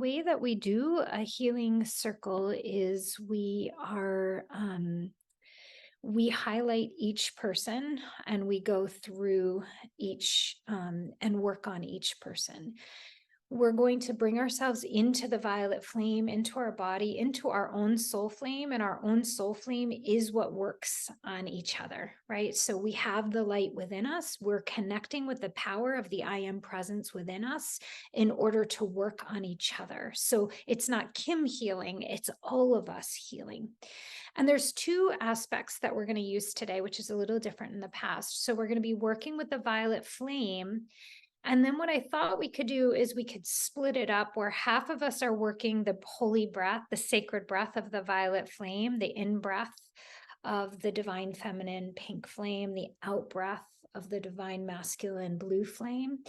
way that we do a healing circle is we highlight each person and we go through each and work on each person. We're going to bring ourselves into the violet flame, into our body, into our own soul flame. And our own soul flame is what works on each other, right? So we have the light within us. We're connecting with the power of the I am presence within us in order to work on each other. So it's not Kim healing, it's all of us healing. And there's two aspects that we're going to use today, which is a little different in the past. So we're going to be working with the violet flame. And then what I thought we could do is we could split it up where half of us are working the holy breath, the sacred breath of the violet flame, the in breath of the divine feminine pink flame, the out breath of the divine masculine blue flame.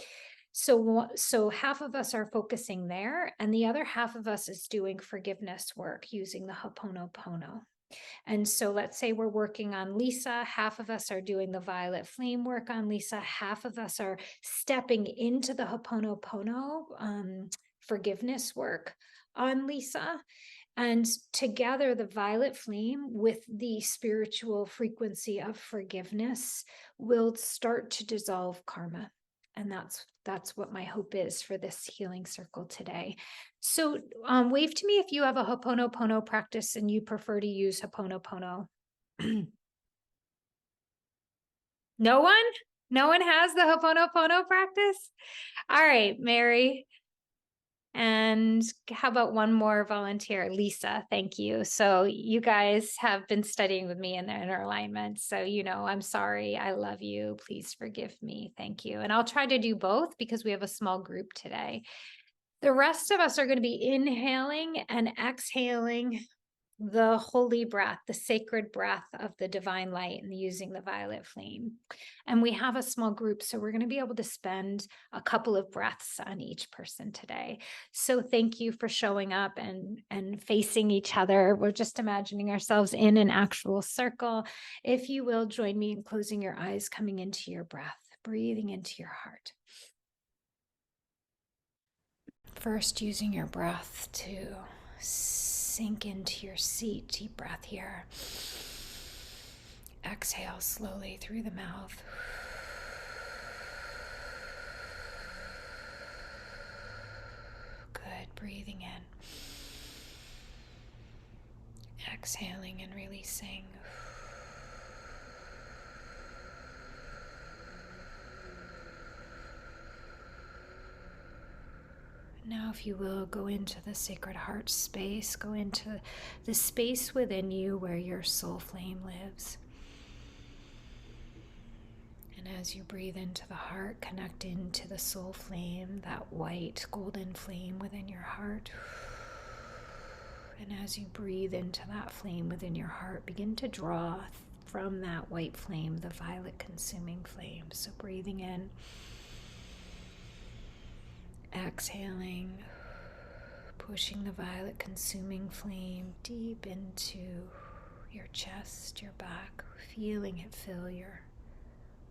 So half of us are focusing there, and the other half of us is doing forgiveness work using the Ho'oponopono. And so let's say we're working on Lisa, half of us are doing the violet flame work on Lisa, half of us are stepping into the Ho'oponopono forgiveness work on Lisa. And together, the violet flame with the spiritual frequency of forgiveness will start to dissolve karma. And that's what my hope is for this healing circle today. So wave to me if you have a Ho'oponopono practice and you prefer to use Ho'oponopono. No one? No one has the Ho'oponopono practice? All right, Mary. And how about one more volunteer? Lisa, thank you. So you guys have been studying with me in the inner alignment. So, I'm sorry. I love you. Please forgive me. Thank you. And I'll try to do both because we have a small group today. The rest of us are going to be inhaling and exhaling the holy breath, the sacred breath of the divine light, and using the violet flame. And we have a small group, so we're going to be able to spend a couple of breaths on each person today. So thank you for showing up and facing each other. We're just imagining ourselves in an actual circle. If you will, join me in closing your eyes, coming into your breath, breathing into your heart. First, using your breath to sink into your seat. Deep breath here. Exhale slowly through the mouth. Good. Breathing in. Exhaling and releasing. Now, if you will, go into the sacred heart space, go into the space within you where your soul flame lives. And as you breathe into the heart, connect into the soul flame, that white golden flame within your heart. And as you breathe into that flame within your heart, begin to draw from that white flame the violet consuming flame. So breathing in. Exhaling, pushing the violet consuming flame deep into your chest, your back, feeling it fill your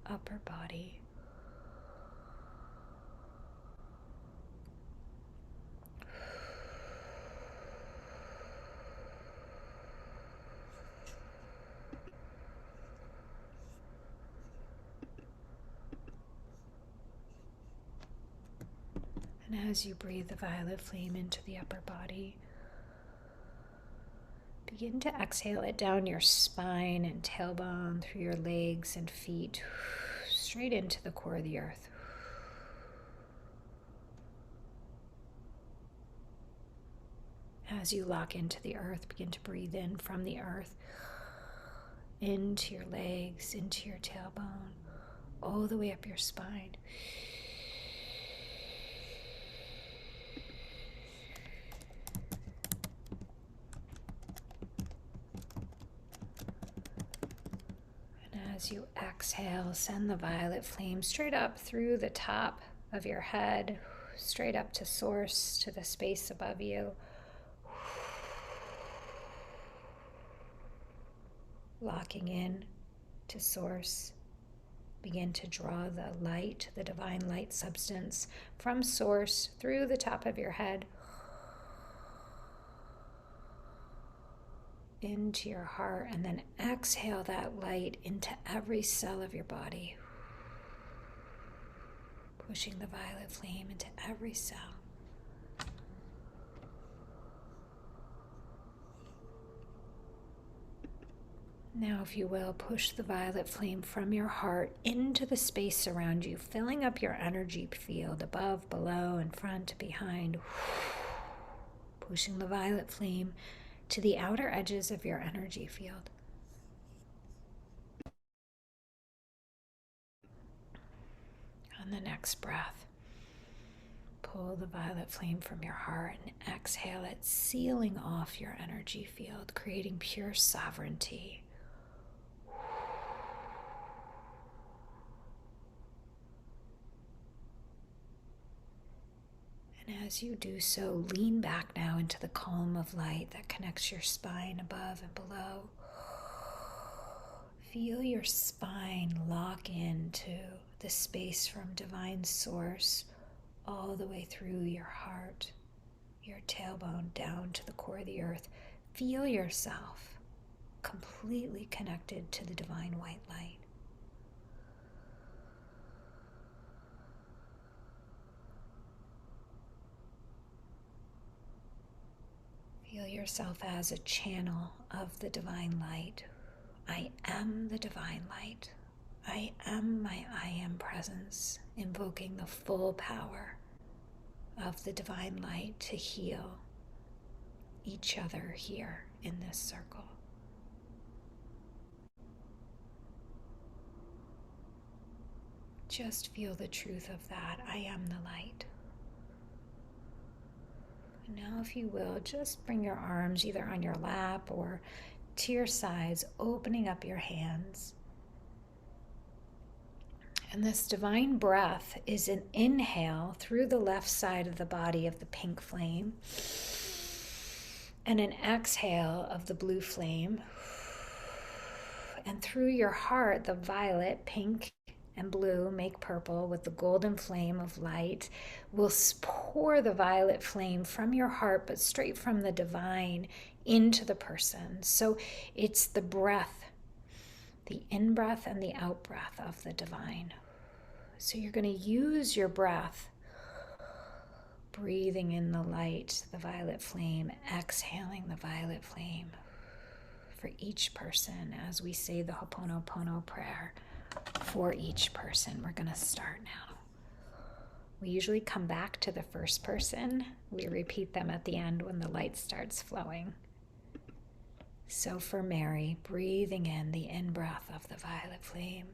upper body. And as you breathe the violet flame into the upper body, begin to exhale it down your spine and tailbone, through your legs and feet, straight into the core of the earth. As you lock into the earth, begin to breathe in from the earth, into your legs, into your tailbone, all the way up your spine. As you exhale, send the violet flame straight up through the top of your head, straight up to source, to the space above you. Locking in to source. Begin to draw the light, the divine light substance from source through the top of your head, into your heart, and then exhale that light into every cell of your body. Pushing the violet flame into every cell. Now, if you will, push the violet flame from your heart into the space around you, filling up your energy field above, below, in front, behind. Pushing the violet flame to the outer edges of your energy field. On the next breath, pull the violet flame from your heart and exhale it, sealing off your energy field, creating pure sovereignty. And as you do so, lean back now into the column of light that connects your spine above and below. Feel your spine lock into the space from divine source all the way through your heart, your tailbone down to the core of the earth. Feel yourself completely connected to the divine white light. Feel yourself as a channel of the divine light. I am the divine light. I am my I am presence, invoking the full power of the divine light to heal each other here in this circle. Just feel the truth of that. I am the light. And now, if you will, just bring your arms either on your lap or to your sides, opening up your hands. And this divine breath is an inhale through the left side of the body of the pink flame, and an exhale of the blue flame. And through your heart, the violet, pink, and blue make purple with the golden flame of light. Will pour the violet flame from your heart, but straight from the divine into the person. So it's the breath, the in-breath and the out-breath of the divine. So you're going to use your breath, breathing in the light, the violet flame, exhaling the violet flame for each person as we say the Ho'oponopono prayer for each person. We're going to start now. We usually come back to the first person. We repeat them at the end when the light starts flowing. So for Mary, breathing in the in-breath of the violet flame,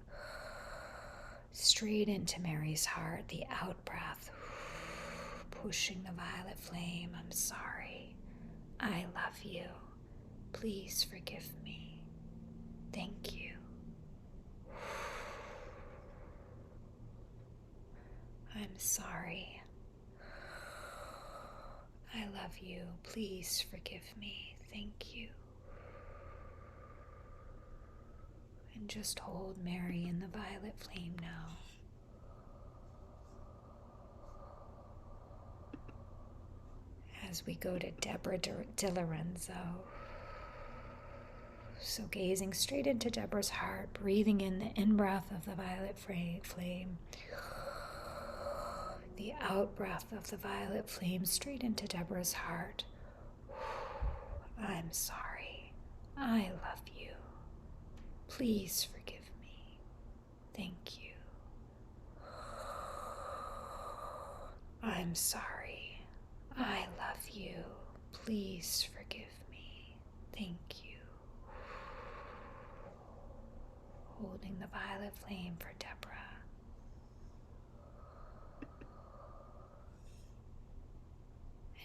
straight into Mary's heart, the out-breath, pushing the violet flame. I'm sorry. I love you. Please forgive me. Thank you. I'm sorry. I love you. Please forgive me. Thank you. And just hold Mary in the violet flame now. As we go to Deborah Di Lorenzo. So gazing straight into Deborah's heart, breathing in the in-breath of the violet flame, the out-breath of the violet flame straight into Deborah's heart. I'm sorry. I love you. Please forgive me. Thank you. I'm sorry. I love you. Please forgive me. Thank you. Holding the violet flame for Deborah.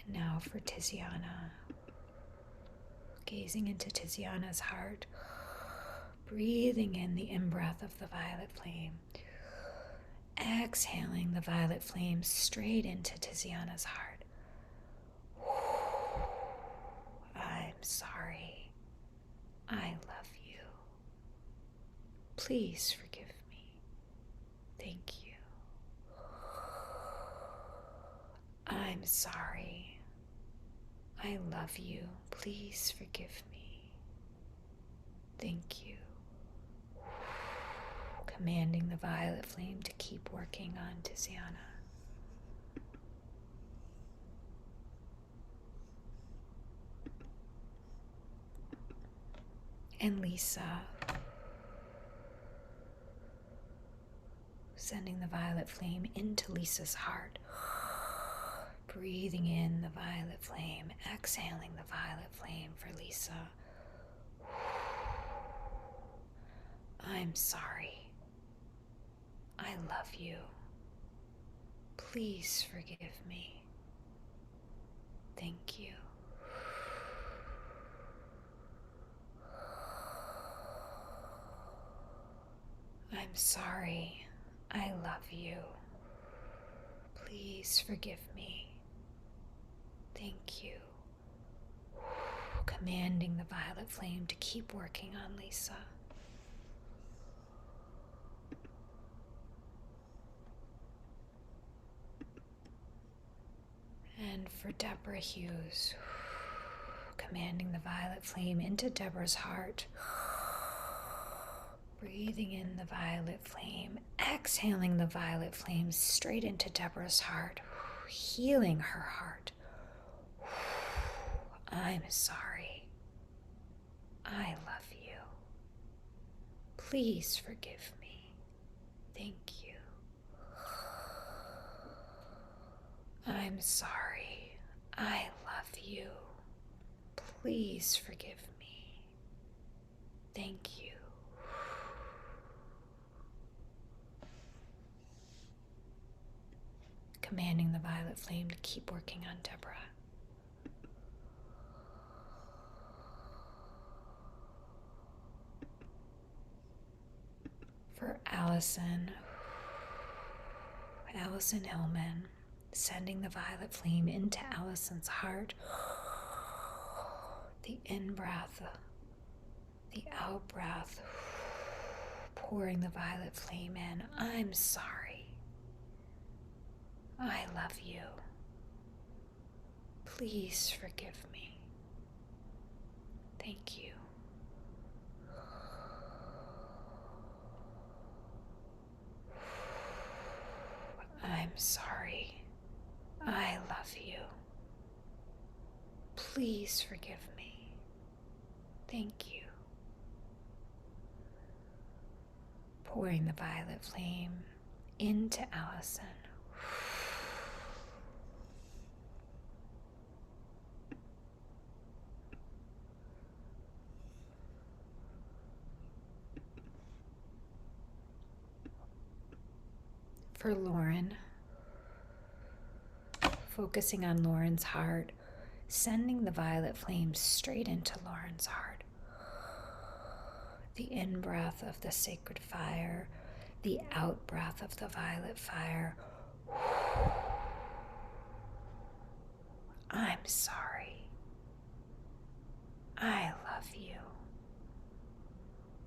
And now for Tiziana. Gazing into Tiziana's heart, breathing in the in-breath of the violet flame, exhaling the violet flame straight into Tiziana's heart. I'm sorry. I love you. Please forgive me. Thank you. I'm sorry. I love you. Please forgive me. Thank you. Commanding the violet flame to keep working on Tiziana. And Lisa, sending the violet flame into Lisa's heart. Breathing in the violet flame, exhaling the violet flame for Lisa. I'm sorry. I love you. Please forgive me. Thank you. I'm sorry. I love you. Please forgive me. Thank you. Commanding the violet flame to keep working on Lisa. And for Deborah Hughes, commanding the violet flame into Deborah's heart. Breathing in the violet flame, exhaling the violet flame straight into Deborah's heart, healing her heart. I'm sorry. I love you. Please forgive me. Thank you. I'm sorry. I love you. Please forgive me. Thank you. Commanding the violet flame to keep working on Deborah. For Allison Hillman, sending the violet flame into Allison's heart. The in-breath, the out-breath, pouring the violet flame in. I'm sorry. I love you. Please forgive me. Thank you. I'm sorry. I love you. Please forgive me. Thank you. Pouring the violet flame into Allison. For Lauren, focusing on Lauren's heart, sending the violet flame straight into Lauren's heart. The in-breath of the sacred fire, the out-breath of the violet fire. I'm sorry. I love you.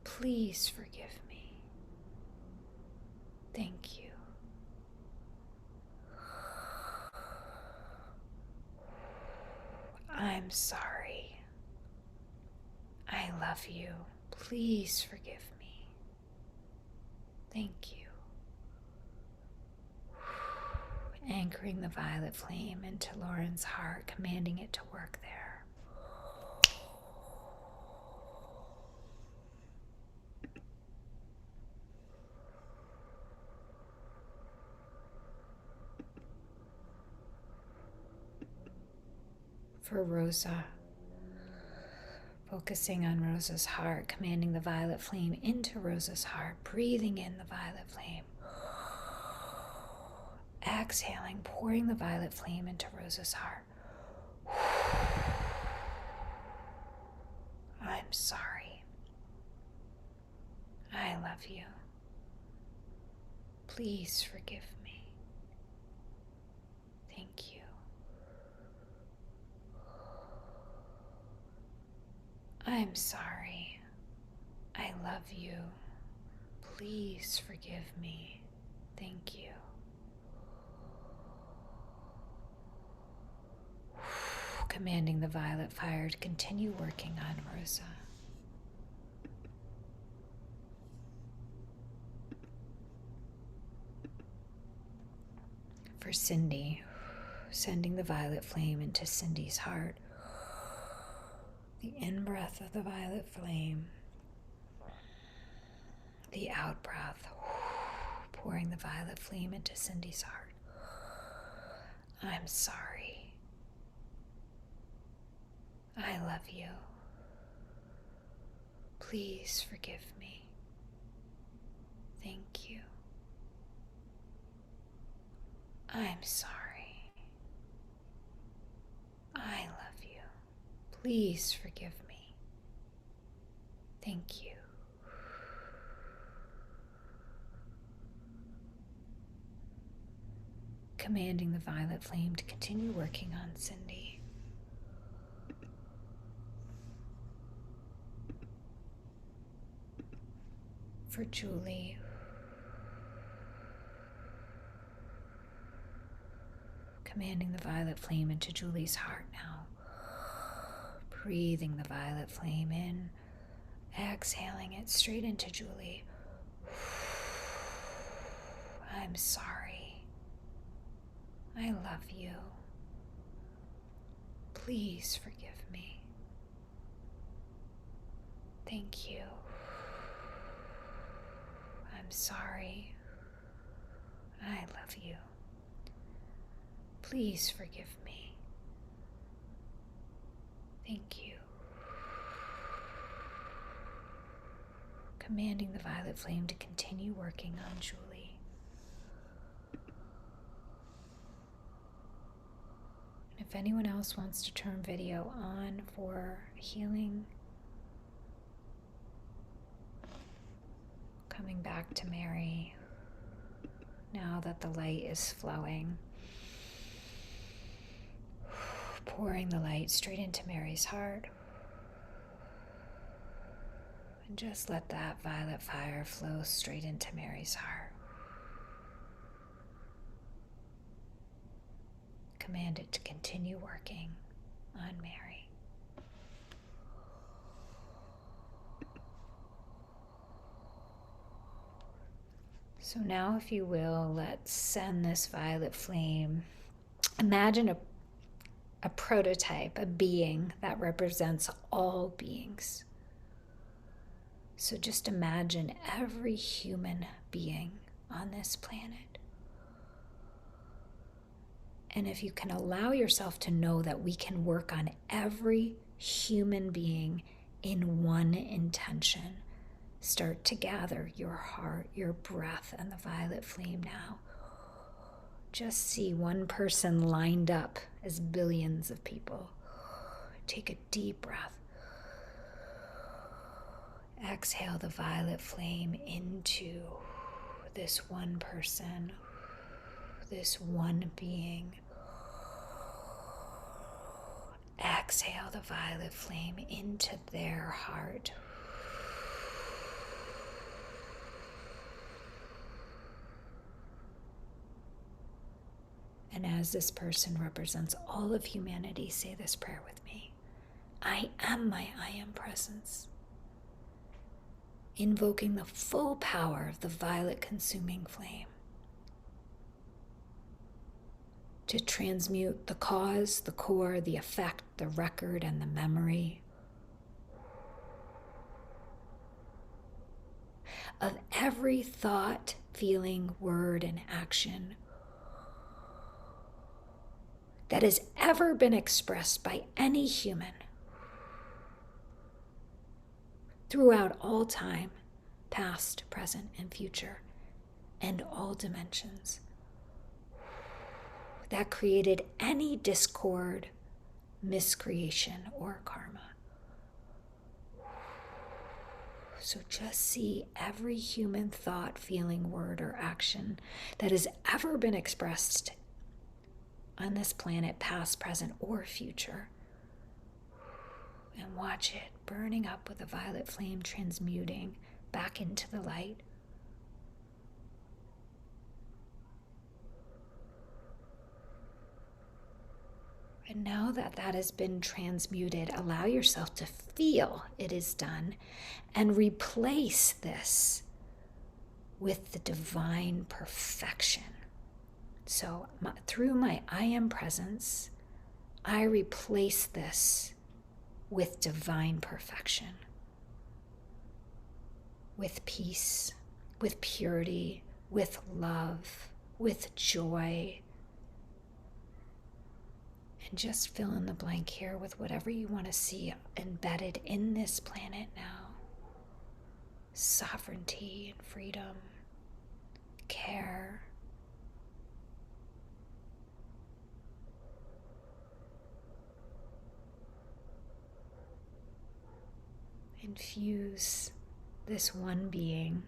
Please forgive me. Thank you. I'm sorry. I love you. Please forgive me. Thank you. Anchoring the violet flame into Lauren's heart, commanding it to work there. For Rosa, focusing on Rosa's heart, commanding the violet flame into Rosa's heart, breathing in the violet flame. Exhaling, pouring the violet flame into Rosa's heart. I'm sorry. I love you. Please forgive me. Thank you. I'm sorry. I love you. Please forgive me. Thank you. Commanding the violet fire to continue working on Rosa. for Cindy, sending the violet flame into Cindy's heart. The in-breath of the violet flame, the out-breath, pouring the violet flame into Cindy's heart. I'm sorry. I love you. Please forgive me. Thank you. I'm sorry. I love you. Please forgive me. Thank you. Commanding the violet flame to continue working on Cindy. For Julie. Commanding the violet flame into Julie's heart now. Breathing the violet flame in, exhaling it straight into Julie. I'm sorry. I love you. Please forgive me. Thank you. I'm sorry. I love you. Please forgive me. Thank you. Commanding the violet flame to continue working on Julie. And if anyone else wants to turn video on for healing, coming back to Mary, now that the light is flowing. Pouring the light straight into Mary's heart. And just let that violet fire flow straight into Mary's heart. Command it to continue working on Mary. So now, if you will, let's send this violet flame. Imagine a prototype, a being that represents all beings. So just imagine every human being on this planet. And if you can allow yourself to know that we can work on every human being in one intention, start to gather your heart, your breath, and the violet flame now. Just see one person lined up as billions of people. Take a deep breath. Exhale the violet flame into this one person, this one being. Exhale the violet flame into their heart. And as this person represents all of humanity, say this prayer with me. I am my I am presence. Invoking the full power of the violet consuming flame to transmute the cause, the core, the effect, the record, and the memory of every thought, feeling, word, and action that has ever been expressed by any human throughout all time, past, present, and future, and all dimensions, that created any discord, miscreation, or karma. So just see every human thought, feeling, word, or action that has ever been expressed on this planet, past, present, or future. And watch it burning up with a violet flame, transmuting back into the light. And now that that has been transmuted, allow yourself to feel it is done and replace this with the divine perfection. So through my I am presence, I replace this with divine perfection, with peace, with purity, with love, with joy. And just fill in the blank here with whatever you want to see embedded in this planet now. Sovereignty and freedom, care. Infuse this one being,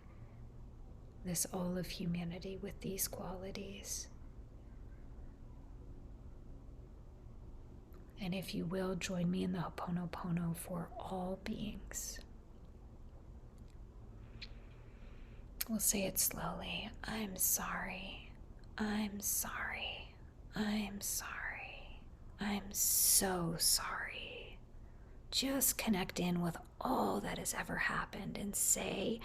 this all of humanity with these qualities. And if you will, join me in the Ho'oponopono for all beings. We'll say it slowly. I'm sorry. I'm sorry. I'm sorry. I'm so sorry. Just connect in with all that has ever happened and say,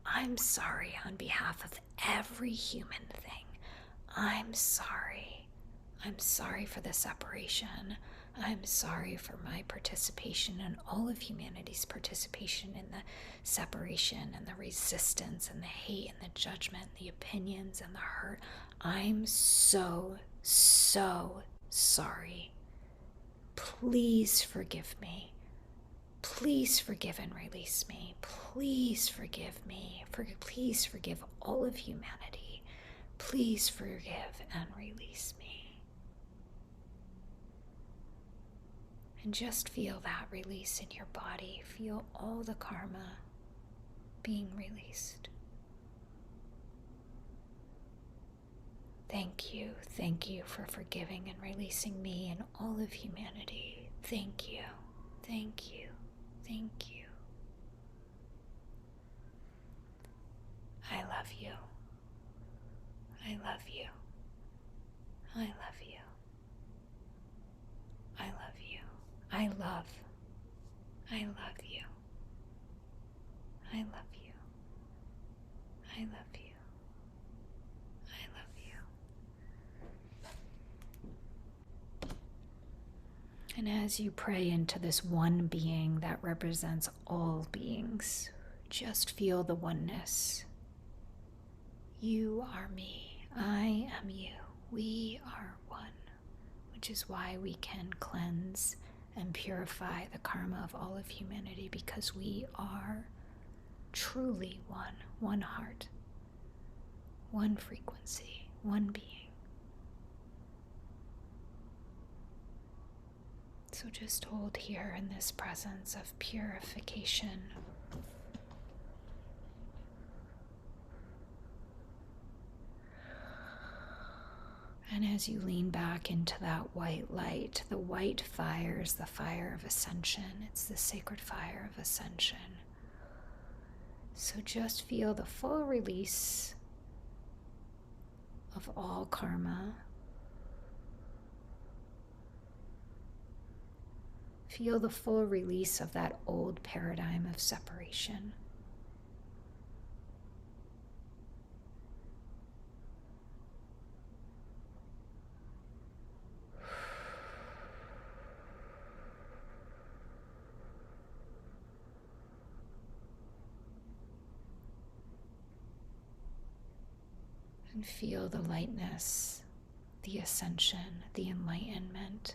I'm sorry on behalf of every human thing. I'm sorry. I'm sorry for the separation. I'm sorry for my participation and all of humanity's participation in the separation and the resistance and the hate and the judgment, the opinions and the hurt. I'm so, so sorry. Please forgive me. Please forgive and release me. Please forgive me. Please forgive all of humanity. Please forgive and release me. And just feel that release in your body. Feel all the karma being released. Thank you for forgiving and releasing me and all of humanity. Thank you, thank you, thank you. I love you. I love you. I love you. I love you. I love. I love you. I love you. I love you. I love you. And as you pray into this one being that represents all beings, just feel the oneness. You are me. I am you. We are one, which is why we can cleanse and purify the karma of all of humanity, because we are truly one heart, one frequency, one being. So just hold here in this presence of purification. And as you lean back into that white light, the white fire is the fire of ascension. It's the sacred fire of ascension. So just feel the full release of all karma. Feel the full release of that old paradigm of separation. And feel the lightness, the ascension, the enlightenment,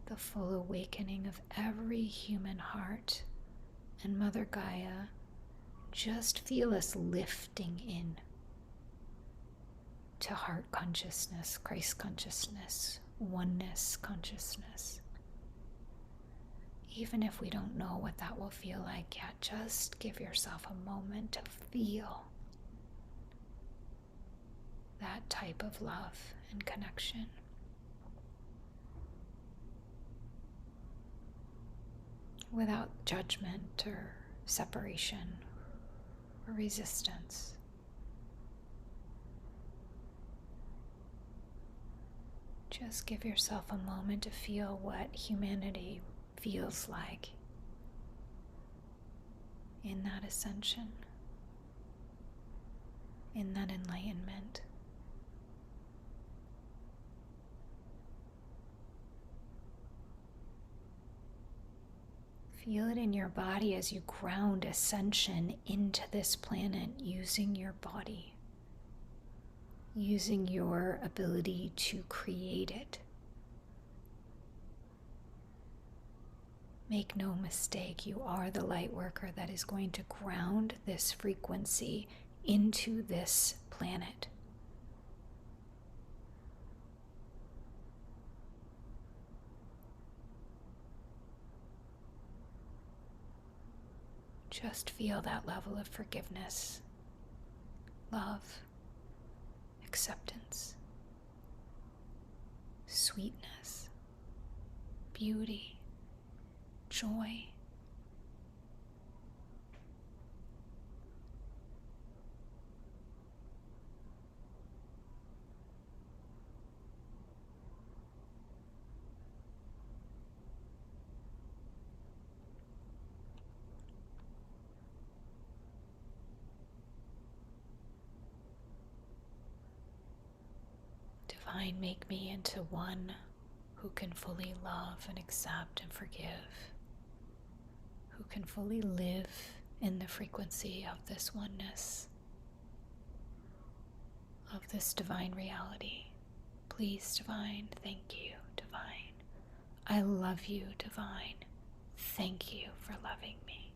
the full awakening of every human heart. And Mother Gaia, just feel us lifting in to heart consciousness, Christ consciousness, oneness consciousness. Even if we don't know what that will feel like yet, just give yourself a moment to feel that type of love and connection. Without judgment or separation or resistance. Just give yourself a moment to feel what humanity feels like in that ascension, in that enlightenment. Feel it in your body as you ground ascension into this planet using your body, using your ability to create it. Make no mistake, you are the light worker that is going to ground this frequency into this planet. Just feel that level of forgiveness, love, acceptance, sweetness, beauty, joy. Divine, make me into one who can fully love and accept and forgive, who can fully live in the frequency of this oneness, of this divine reality. Please, Divine, thank you, Divine. I love you, Divine. Thank you for loving me.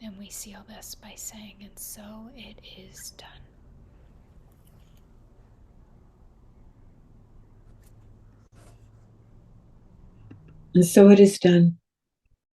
And we seal this by saying, and so it is done. And so it is done.